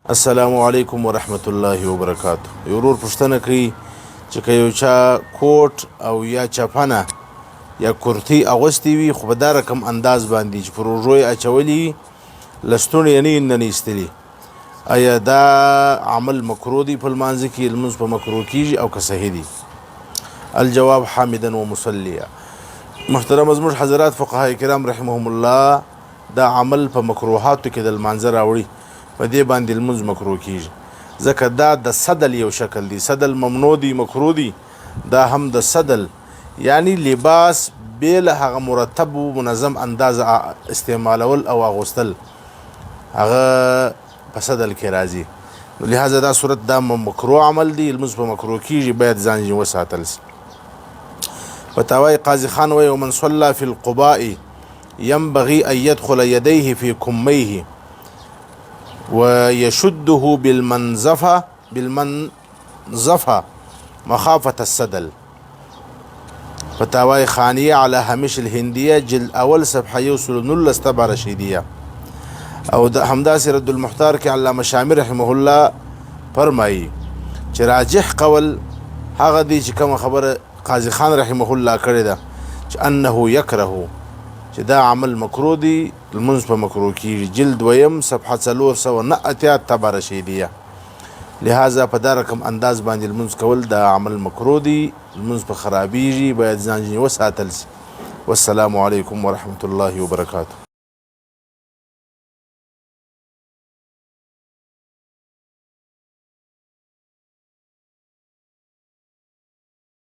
السلام علیکم ورحمت الله وبرکاتہ. ورور پوښتنه کوي چې که یو چا کوټ او یا چپنه یا کرتی اغوستی وي خو په دا رقم انداز باندې چې پر اوږو یې اچولي وي لستوڼي یې نه نن ایستلي، آیا دا عمل مکروه دی په لمانځه کې لمونځ په مکروه کیږي او که صحیح دی؟ الجواب حامدا ومصلیا. محترم زموږ حضرات فقهای کرام رحمهم الله دا عمل په مکروهاتو کې د لمانځه راوړي، په دې باندې لمونځ مکروه کیږي ځکه دا د سدل یو شکل دی. سدل ممنوع دی، مکروه دی. دا هم د سدل یعنی لباس بې له هغه مرتب و منظم انداز استعمالول او اغوستل هغه په سدل کې راځي. نو لهذا دا صورت دا مکروه عمل دی، لمونځ په مکروه کیږي، باید ځان وساتل سي. فتاوی قاضي خان وایي ومن صلى في القباء ينبغي ان يدخل يديه في كميه ويشده بالمنزفة مخافة السدل. فتاوی خانیه على هامش الهندیه جلد اول صفحه 119 تبع رشیدیه. او همداسې رد المحتار کې علامه شامل رحمه الله فرمایي چې راجح قول هغه دی چې کومه خبره قاضي خان رحمه الله کړې ده چې انه یکره چې دا عمل مکروه دی، لمونځ په مکروه کیږي. جلد دویم صفحه 489 تبع رشیدیه. لهذا په دا رقم انداز باندې لمونځ کول دا عمل مکروه دی، لمونځ په خرابیږي، باید ځان وساتل سي. والسلام علیکم ورحمت الله وبرکاته.